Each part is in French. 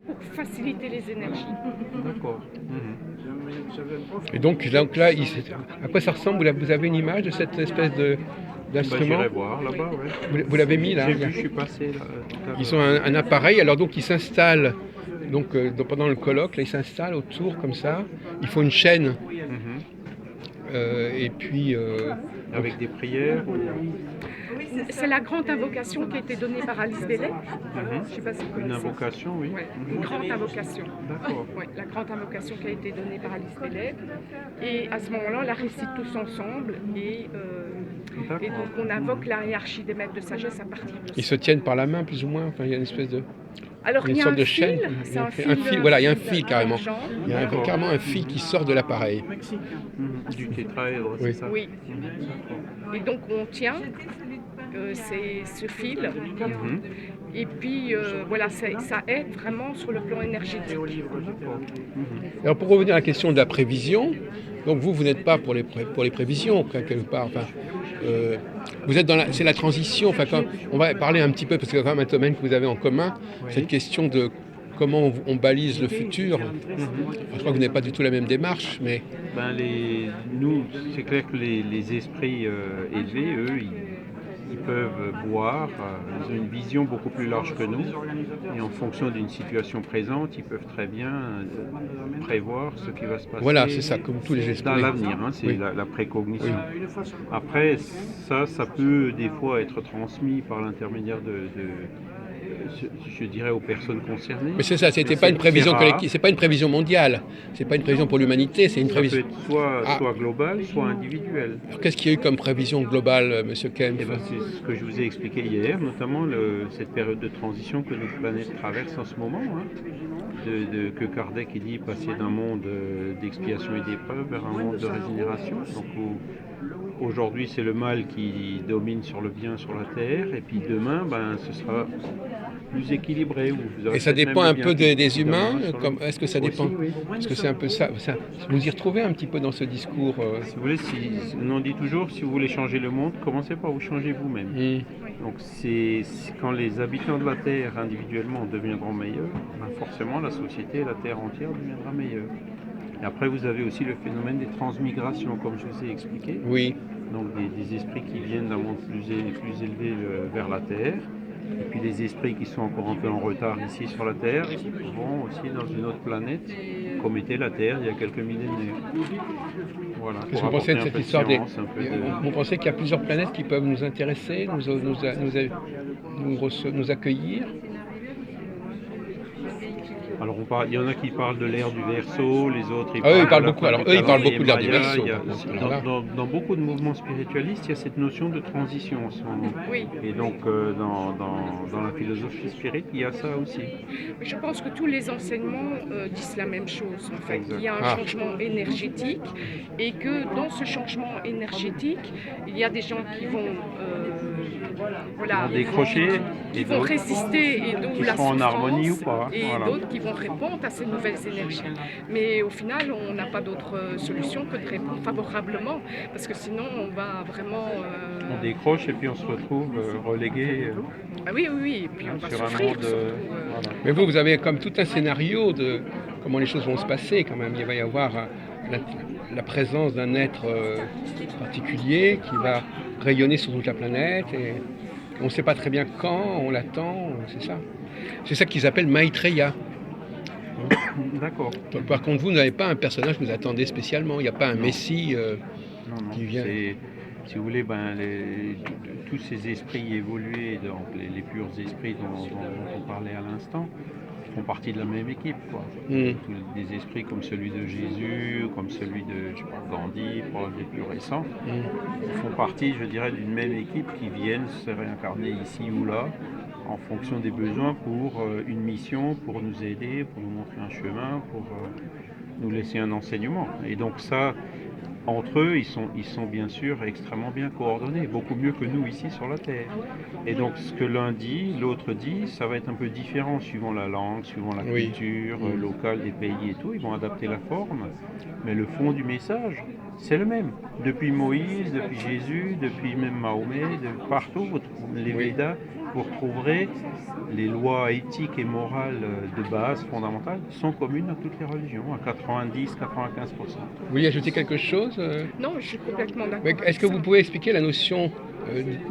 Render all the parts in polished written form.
pour faciliter les énergies. D'accord. Et donc là, à quoi ça ressemble? Vous avez une image de cette espèce Bah, d'instrument? j'irai voir là-bas, ouais. Vous l'avez mis là? J'ai vu, je suis passé là tout à Ils l'heure. ont un appareil, alors donc ils s'installent pendant le colloque, là ils s'installent autour comme ça. Il faut une chaîne Mhm. et puis donc, Avec des prières ou... C'est la grande invocation qui a été donnée par Alice Bailey. Je ne sais pas si vous Une connaissez. invocation, oui. Ouais, une grande invocation. D'accord. Ouais, la grande invocation qui a été donnée par Alice Bailey. Et à ce moment-là, on la récite tous ensemble. Et donc, on invoque la hiérarchie des maîtres de sagesse à partir de ils ça. se tiennent par la main plus ou moins. Enfin, il y a une espèce de Alors, il y a sorte un de fil, chaîne. c'est un Un fil, voilà, il y a un fil fil carrément. d'argent. Il y a D'accord. carrément un fil qui sort de l'appareil. Du tétraèdre, c'est Oui. ça? Oui. D'accord. Et donc, on tient ce fil. Mhm. Et puis, voilà, ça aide vraiment sur le plan énergétique. D'accord. Alors pour revenir à la question de la prévision, donc vous n'êtes pas pour les prévisions quelque part. Enfin, vous êtes c'est la transition. Enfin, on va parler un petit peu parce que c'est quand même un domaine que vous avez en commun, cette question de comment on balise le futur. Je crois que vous n'avez pas du tout la même démarche, mais Ben nous, c'est clair que les esprits élevés, eux, ils peuvent voir, ils ont une vision beaucoup plus large que nous, et en fonction d'une situation présente, ils peuvent très bien prévoir ce qui va se passer voilà, c'est ça, comme tous les esprits. dans l'avenir, hein, c'est Oui. la précognition. Après, ça peut des fois être transmis par l'intermédiaire je dirais, aux personnes concernées. Mais c'est ça, c'était pas une prévision collective, c'est pas une prévision mondiale, c'est pas une prévision pour l'humanité, c'est une Ça peut prévision. être soit global, soit individuel. Alors qu'est-ce qu'il y a eu comme prévision globale, Monsieur Kempf? Eh ben, c'est ce que je vous ai expliqué hier, notamment cette période de transition que notre planète traverse en ce moment, hein, que Kardec dit passer d'un monde d'expiation et d'épreuve vers un monde de régénération. Donc aujourd'hui c'est le mal qui domine sur le bien sur la Terre, et puis demain ce sera plus équilibré. Et ça dépend un peu des humains, est-ce est-ce que ça dépend? Parce que c'est un peu ça, vous y retrouvez un petit peu dans ce discours. Si vous voulez, on dit toujours, si vous voulez changer le monde, commencez par vous changer vous-même. Donc quand les habitants de la Terre individuellement deviendront meilleurs, forcément la société et la Terre entière deviendra meilleure. Et après vous avez aussi le phénomène des transmigrations, comme je vous ai expliqué. Oui. Donc des esprits qui viennent d'un monde plus élevé vers la Terre. Et puis les esprits qui sont encore un peu en retard ici sur la Terre vont aussi dans une autre planète, comme était la Terre il y a quelques millénaires. Voilà. Qu'est-ce que vous pensez de cette histoire Vous pensez qu'il y a plusieurs planètes qui peuvent nous intéresser, nous accueillir? Alors il y en a qui parlent de l'ère du Verseau, les autres ils parlent beaucoup. Alors eux, ils parlent beaucoup de l'ère du Verseau. Dans beaucoup de mouvements spiritualistes, il y a cette notion de transition en ce moment. Oui. Et donc dans la philosophie spirite, il y a ça aussi. Je pense que tous les enseignements disent la même chose. En fait, il y a un changement énergétique et que dans ce changement énergétique, il y a des gens qui vont décrocher, qui vont résister et donc qui seront en harmonie ou pas. Et d'autres qui vont répondre à ces nouvelles énergies. Mais au final, on n'a pas d'autre solution que de répondre favorablement, parce que sinon, on va vraiment... On décroche et puis on se retrouve relégué. Oui, et puis on va souffrir. Voilà. Mais vous avez comme tout un scénario de comment les choses vont se passer quand même. Il va y avoir la présence d'un être particulier qui va rayonner sur toute la planète et on ne sait pas très bien quand, on l'attend, c'est ça. C'est ça qu'ils appellent Maitreya. D'accord. Donc, par contre, vous n'avez pas un personnage que vous attendez spécialement, il n'y a pas un messie qui vient. Si vous voulez, tous ces esprits évolués, donc les purs esprits dont on parlait à l'instant, font partie de la même équipe. Des esprits comme celui de Jésus, comme celui de Gandhi, des plus récents, font partie, je dirais, d'une même équipe qui viennent se réincarner ici ou là en fonction des besoins pour une mission, pour nous aider, pour nous montrer un chemin, pour nous laisser un enseignement. Et donc ça, entre eux, ils sont bien sûr extrêmement bien coordonnés, beaucoup mieux que nous ici sur la Terre. Et donc ce que l'un dit, l'autre dit, ça va être un peu différent suivant la langue, suivant la culture locale des pays et tout. Ils vont adapter la forme, mais le fond du message, c'est le même. Depuis Moïse, depuis Jésus, depuis même Mahomet, partout, les Védas, vous retrouverez les lois éthiques et morales de base fondamentales sont communes à toutes les religions, à 90-95%. Vous voulez ajouter quelque chose Non, je suis complètement d'accord. Mais est-ce que vous pouvez expliquer la notion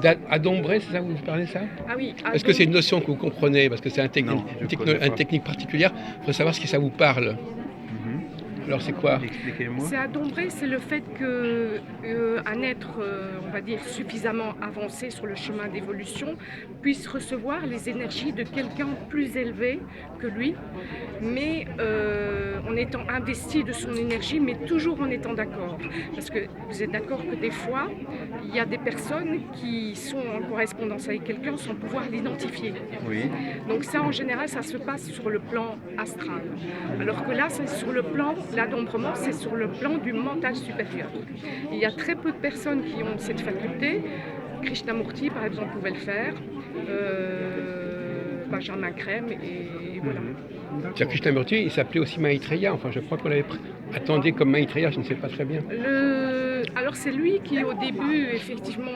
d'adombré, c'est ça, vous parlez de ça? Ah oui, Est-ce que c'est une notion que vous comprenez? Parce que c'est Non, une technique particulière. Il faut savoir si ça vous parle. Alors c'est quoi? Expliquez-moi. c'est adombré, c'est le fait qu'un être, on va dire, suffisamment avancé sur le chemin d'évolution puisse recevoir les énergies de quelqu'un plus élevé que lui, mais en étant investi de son énergie, mais toujours en étant d'accord. Parce que vous êtes d'accord que des fois, il y a des personnes qui sont en correspondance avec quelqu'un sans pouvoir l'identifier. Oui. Donc ça, en général, ça se passe sur le plan astral. Alors que là, c'est sur le plan, l'adombrement, c'est sur le plan du mental supérieur. Il y a très peu de personnes qui ont cette faculté. Krishnamurti, par exemple, pouvait le faire. Benjamin Crème, et voilà. Krishnamurti, il s'appelait aussi Maitreya. Enfin, je crois qu'on l'avait attendait comme Maitreya, je ne sais pas très bien. Alors c'est lui qui, au début, effectivement...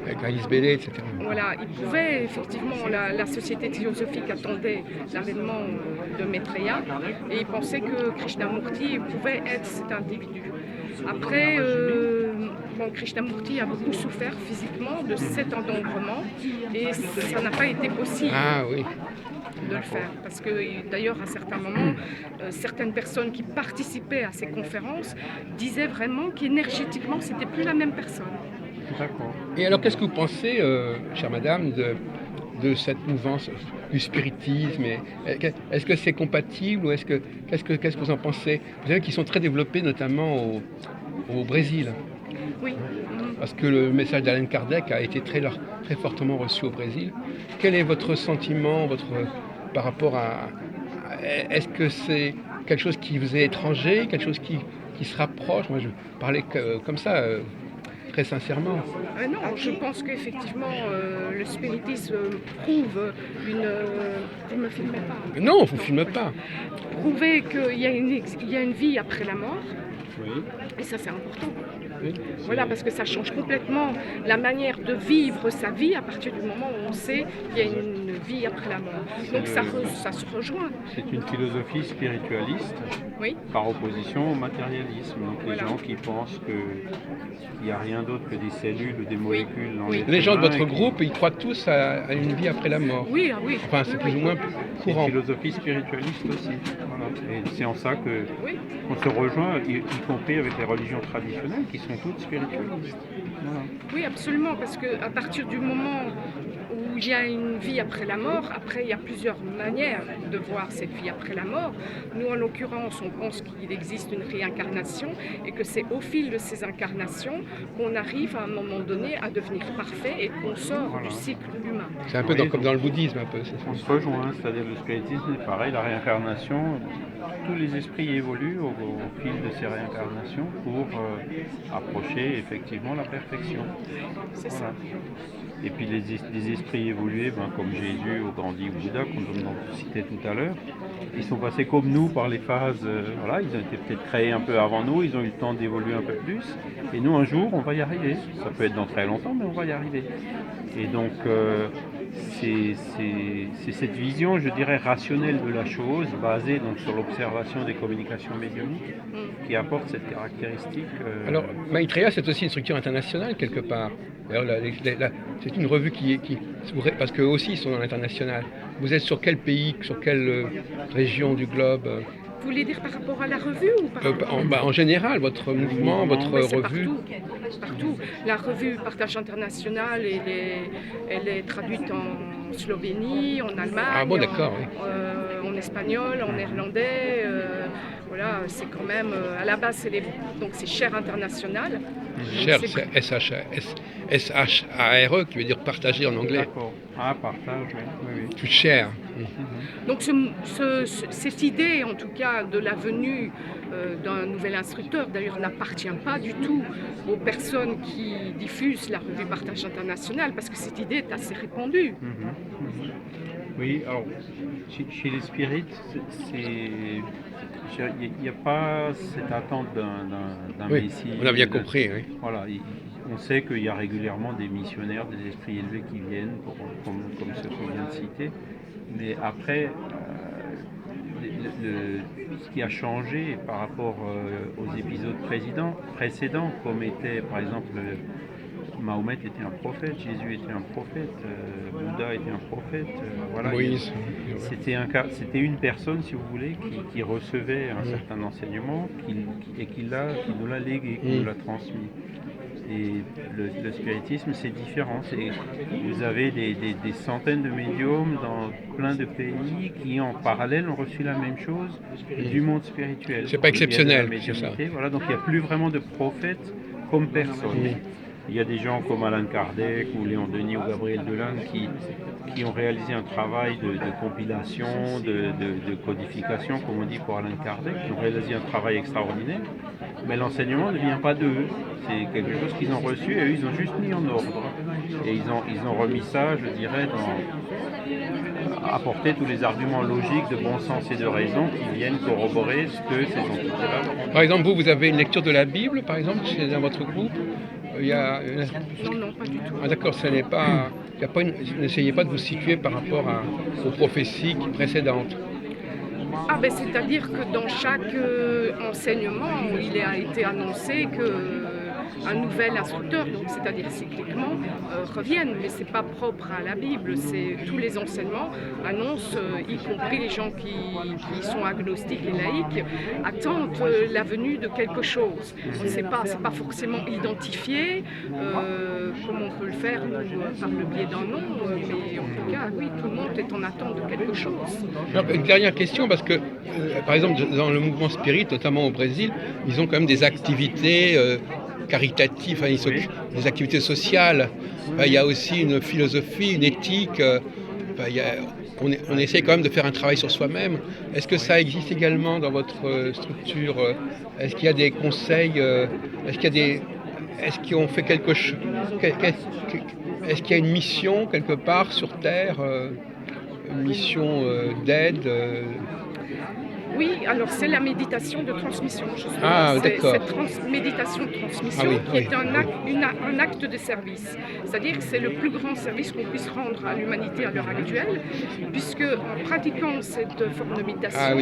Avec Alice Bailey, etc. Voilà, il pouvait, effectivement, la société théosophique attendait l'avènement de Maitreya et il pensait que Krishnamurti pouvait être cet individu. Après, Krishnamurti a beaucoup souffert physiquement de cet encombrement et ça n'a pas été possible. Ah oui. De le faire, parce que d'ailleurs à certains moments, certaines personnes qui participaient à ces conférences disaient vraiment qu'énergétiquement c'était plus la même personne. D'accord. Et alors qu'est-ce que vous pensez, chère madame, de cette mouvance du spiritisme est-ce que c'est compatible ou qu'est-ce que vous en pensez? Vous savez qu'ils sont très développés notamment au Brésil. Oui. Parce que le message d'Allan Kardec a été très fortement reçu au Brésil. Quel est votre sentiment par rapport à... Est-ce que c'est quelque chose qui vous est étranger, quelque chose qui se rapproche? Moi, je parlais comme ça, très sincèrement. Non, je pense qu'effectivement, le spiritisme prouve une... Vous ne me filmez pas. Non, vous ne filmez pas. Prouver qu'il y a une vie après la mort. Oui. Et ça, c'est important. Oui. Voilà, parce que ça change complètement la manière de vivre sa vie à partir du moment où on sait qu'il y a une vie après la mort. Donc ça se rejoint. C'est une philosophie spiritualiste Oui. par opposition au matérialisme. Donc Voilà. les gens qui pensent qu'il n'y a rien d'autre que des cellules ou des molécules dans Les gens de votre groupe, ils croient tous à une vie après la mort. Oui, ah oui. Enfin, c'est plus ou moins C'est courant. une philosophie spiritualiste aussi. Voilà. Et c'est en ça Oui. qu'on se rejoint, y compris avec les religions traditionnelles qui sont toutes spiritualistes. Voilà. Oui, absolument, parce qu'à partir du moment où il y a une vie après la mort, après il y a plusieurs manières de voir cette vie après la mort. Nous, en l'occurrence, on pense qu'il existe une réincarnation et que c'est au fil de ces incarnations qu'on arrive à un moment donné à devenir parfait et qu'on sort du cycle humain. C'est un peu comme dans le bouddhisme, un peu. On se rejoint, c'est-à-dire le spiritisme c'est pareil, la réincarnation, tous les esprits évoluent au fil de ces réincarnations pour approcher effectivement la perfection. C'est Voilà. ça. Et puis les esprits évolués, comme Jésus ou Gandhi ou Bouddha, comme on citait tout à l'heure, ils sont passés comme nous par les phases, voilà, ils ont été peut-être créés un peu avant nous, ils ont eu le temps d'évoluer un peu plus, et nous un jour on va y arriver, ça peut être dans très longtemps mais on va y arriver. Et donc c'est cette vision, je dirais, rationnelle de la chose, basée donc sur l'observation des communications médiumniques, qui apporte cette caractéristique. Alors, Maitreya, c'est aussi une structure internationale quelque part. D'ailleurs, c'est une revue qui parce qu'eux aussi ils sont dans l'international. Vous êtes sur quel pays, sur quelle région du globe? Vous voulez dire par rapport à la revue ou par rapport En général, votre mouvement, votre c'est revue. partout. La revue Partage International, elle est traduite en Slovénie, en Allemagne, Ah bon, d'accord, oui. en espagnol, en néerlandais. Voilà, c'est quand même, à la base, c'est Share International. Share, c'est S-H-A-R-E, qui veut dire partager en anglais. D'accord. Ah, partage, oui. To share. Donc cette idée, en tout cas, de la venue d'un nouvel instructeur, d'ailleurs, n'appartient pas du tout aux personnes qui diffusent la revue Partage International, parce que cette idée est assez répandue. Oui, alors, chez les spirites, il n'y a pas cette attente d'un Oui, messie. on a bien compris, oui. Voilà, On sait qu'il y a régulièrement des missionnaires, des esprits élevés qui viennent, comme ceux qu'on vient de citer. Mais après, ce qui a changé par rapport aux épisodes précédents, comme était par exemple Mahomet était un prophète, Jésus était un prophète, Bouddha était un prophète. Voilà. Moïse. C'était une personne, si vous voulez, qui recevait un certain enseignement et qui nous l'a légué, qui nous l'a transmis. Et le spiritisme, c'est différent. Vous avez des centaines de médiums dans plein de pays qui, en parallèle, ont reçu la même chose du monde spirituel. C'est pas exceptionnel, c'est ça. Voilà, donc il n'y a plus vraiment de prophètes comme personne. Il y a des gens comme Allan Kardec ou Léon Denis ou Gabriel Delanne qui ont réalisé un travail de compilation, de codification, comme on dit pour Allan Kardec, qui ont réalisé un travail extraordinaire, mais l'enseignement ne vient pas d'eux. C'est quelque chose qu'ils ont reçu et eux, ils ont juste mis en ordre. Et ils ont remis ça, je dirais, apporter tous les arguments logiques de bon sens et de raison qui viennent corroborer ce que ces entités-là. Par exemple, vous avez une lecture de la Bible, par exemple, dans votre groupe? Non, pas du tout. Ah, d'accord, ce n'est pas. N'essayez pas de vous situer par rapport aux prophéties précédentes. C'est-à-dire que dans chaque enseignement, il a été annoncé qu'un nouvel instructeur, donc c'est-à-dire cycliquement, revienne, mais c'est pas propre à la Bible. Tous les enseignements annoncent, y compris les gens qui sont agnostiques et laïcs, attendent la venue de quelque chose. On ne sait pas, c'est pas forcément identifié, comme on peut le faire par le biais d'un nom, mais en tout cas, oui, tout le monde est en attente de quelque chose. Alors, une dernière question, parce que, par exemple, dans le mouvement spirit, notamment au Brésil, ils ont quand même des activités caritatives, des activités sociales. Il y a aussi une philosophie, une éthique. On essaie quand même de faire un travail sur soi-même. Est-ce que ça existe également dans votre structure? Est-ce qu'il y a des conseils? Est-ce qu'on fait quelque chose? Est-ce qu'il y a une mission quelque part sur Terre? Une mission d'aide? Oui, alors c'est la méditation de transmission, justement. Ah, d'accord. Cette méditation de transmission qui est un acte de service. C'est-à-dire que c'est le plus grand service qu'on puisse rendre à l'humanité à l'heure actuelle, puisque en pratiquant cette forme de méditation,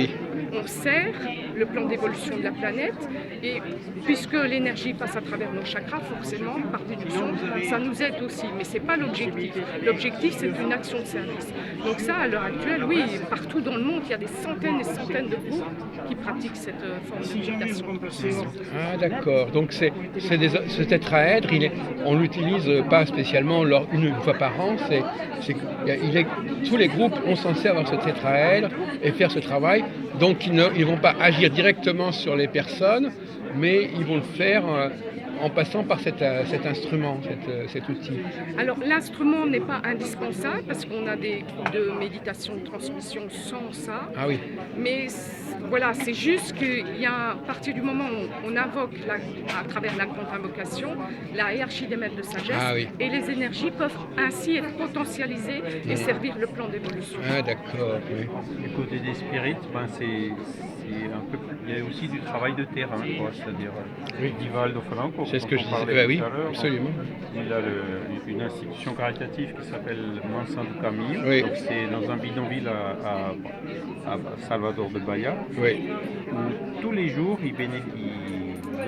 on sert le plan d'évolution de la planète, et puisque l'énergie passe à travers nos chakras, forcément, par déduction, ça nous aide aussi, mais c'est pas l'objectif. L'objectif, c'est une action de service. Donc ça, à l'heure actuelle, oui, partout dans le monde, il y a des centaines et centaines de groupes qui pratiquent cette forme de méditation. Ah, d'accord. Donc ce tétraèdre, on l'utilise pas spécialement une fois par an. Tous les groupes ont censé avoir ce tétraèdre et faire ce travail. Donc ils ne vont pas agir directement sur les personnes, mais ils vont le faire en passant par cet instrument, cet outil. Alors l'instrument n'est pas indispensable parce qu'on a des groupes de méditation de transmission sans ça. Ah oui. Mais voilà, c'est juste qu'il y a, à partir du moment où on invoque à travers la grande invocation la hiérarchie des maîtres de sagesse, et les énergies peuvent ainsi être potentialisées et servir le plan d'évolution. Ah d'accord. Oui. Du côté des spirites, il y a aussi du travail de terrain, c'est-à-dire Divaldo Franco, c'est ce que je disais. Oui, absolument. Il a une institution caritative qui s'appelle Mansa do Caminho. Donc c'est dans un bidonville à Salvador de Bahia. Où tous les jours il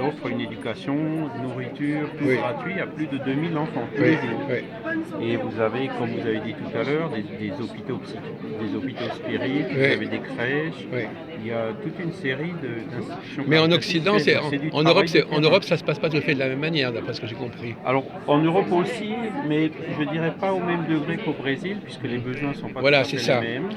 offre une éducation, nourriture, tout gratuit à plus de 2000 enfants tous les jours. Et vous avez, comme vous avez dit tout à l'heure, des hôpitaux spirites, vous avez des crèches. Il y a toute une série d'institutions. Mais en Occident, en Europe, ça se passe pas tout à fait de la même manière, d'après ce que j'ai compris. Alors en Europe aussi, mais je dirais pas au même degré qu'au Brésil, puisque les besoins sont pas tout à fait les mêmes.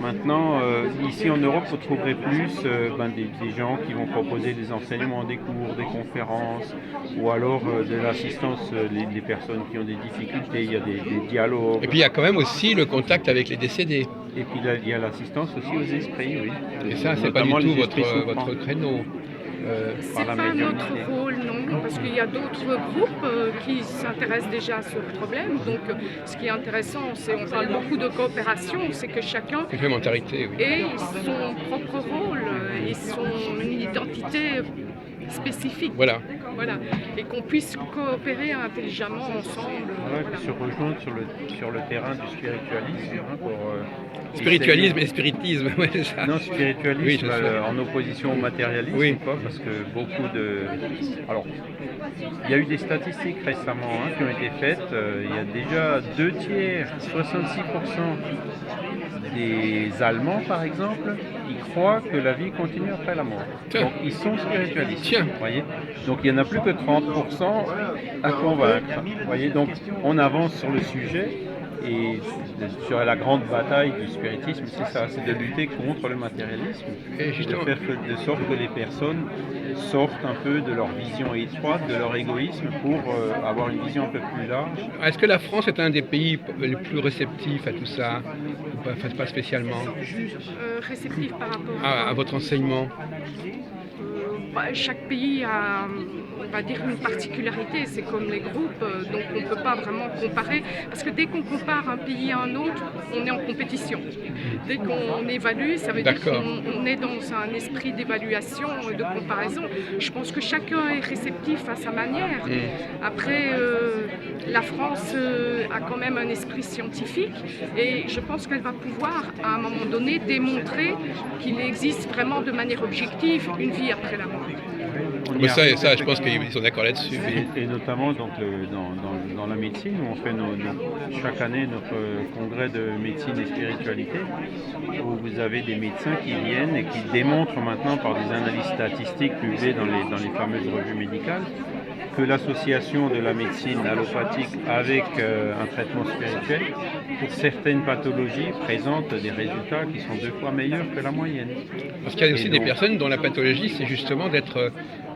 Maintenant, ici en Europe, vous trouverez plus des gens qui vont proposer des enseignements, des cours, des conférences, ou alors de l'assistance, les personnes qui ont des difficultés, il y a des dialogues. Et puis il y a quand même aussi le contact avec les décédés. Et puis il y a l'assistance aussi aux esprits, Et ça, c'est pas du tout votre créneau. C'est pas notre rôle, non. non, parce qu'il y a d'autres groupes qui s'intéressent déjà à ce problème. Donc, ce qui est intéressant, c'est on parle beaucoup de coopération, c'est que chacun Complémentarité, oui. ait son propre rôle et son identité spécifique. Voilà. Voilà. Et qu'on puisse coopérer intelligemment ensemble. Ouais, Voilà. puis se rejoindre sur le terrain du spiritualisme, hein, pour Spiritualisme et spiritisme, ouais, c'est ça. non, spiritualisme Oui, je sais. en opposition au matérialisme, Oui. quoi, parce que beaucoup de... Alors, il y a eu des statistiques récemment, hein, qui ont été faites. Il y a déjà 2 tiers, 66% des Allemands, par exemple, ils croient que la vie continue après la mort. Tiens. Donc, ils sont spiritualistes. Tiens. Voyez. Donc, il n'y en a plus que 30% à convaincre. Voyez. Donc, on avance sur le sujet. Et sur la grande bataille du spiritisme, c'est ça, c'est de lutter contre le matérialisme, Et justement- de faire de sorte que les personnes sortent un peu de leur vision étroite, de leur égoïsme, pour avoir une vision un peu plus large. Est-ce que la France est un des pays les plus réceptifs à tout ça? Ou pas, enfin, pas spécialement. Réceptif par rapport À votre enseignement? Chaque pays a, on va dire, une particularité, c'est comme les groupes, donc on ne peut pas vraiment comparer, parce que dès qu'on compare un pays à un autre, on est en compétition. Dès qu'on évalue, ça veut dire D'accord. qu'on est dans un esprit d'évaluation, de comparaison. Je pense que chacun est réceptif à sa manière. Après, la France a quand même un esprit scientifique et je pense qu'elle va pouvoir, à un moment donné, démontrer qu'il existe vraiment de manière objective une vie après la mort. On y Mais ça, arrive je pense qu'ils sont d'accord là-dessus. Oui. Et notamment donc, dans la médecine, où on fait chaque année notre congrès de médecine et spiritualité, où vous avez des médecins qui viennent et qui démontrent maintenant par des analyses statistiques publiées dans les fameuses revues médicales que l'association de la médecine allopathique avec un traitement spirituel, pour certaines pathologies, présente des résultats qui sont 2 fois meilleurs que la moyenne. Parce qu'il y a aussi Et des donc- personnes dont la pathologie, c'est justement d'être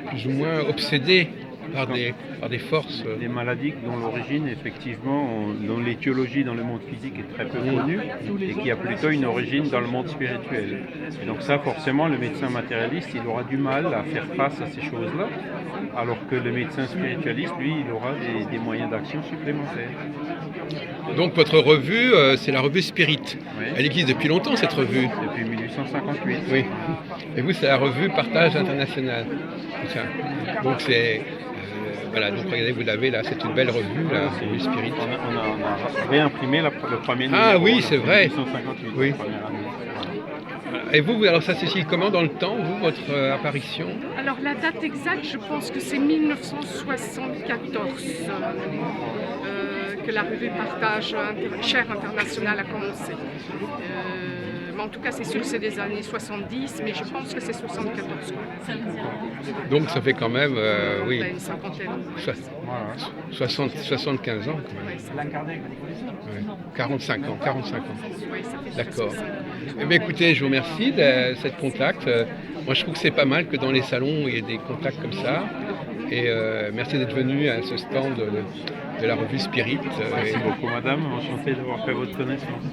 plus ou moins obsédé par des forces. Des maladies dont l'origine, effectivement, dont l'étiologie dans le monde physique est très peu connue et qui a plutôt une origine dans le monde spirituel. Et donc ça, forcément, le médecin matérialiste, il aura du mal à faire face à ces choses-là, alors que le médecin spiritualiste, lui, il aura des moyens d'action supplémentaires. Donc votre revue, c'est la revue Spirit. Oui. Elle existe depuis longtemps, cette revue. Depuis 1858. Oui. Et vous, c'est la revue Partage International. C'est ça. Donc c'est... voilà, donc regardez, vous l'avez là, c'est une belle revue, la revue Spirit. On a réimprimé le premier numéro. Ah oui, c'est vrai. 1858, Oui. la première année. Voilà. Et vous, alors ça se situe comment dans le temps, vous, votre apparition? Alors la date exacte, je pense que c'est 1974 que la revue Partage Cher International a commencé. Mais en tout cas, c'est sûr que c'est des années 70, mais je pense que c'est 74. Donc ça fait quand même, oui, Une cinquantaine. 75 ans quand même. Ouais, ça, Ouais. 45 ans, 45 ans. ouais, ça fait D'accord. 65. Eh bien, écoutez, je vous remercie de cette contact. Moi, je trouve que c'est pas mal que dans les salons, il y ait des contacts comme ça. Et merci d'être venu à ce stand de la revue Spirit. Merci beaucoup, madame. Enchanté d'avoir fait votre connaissance.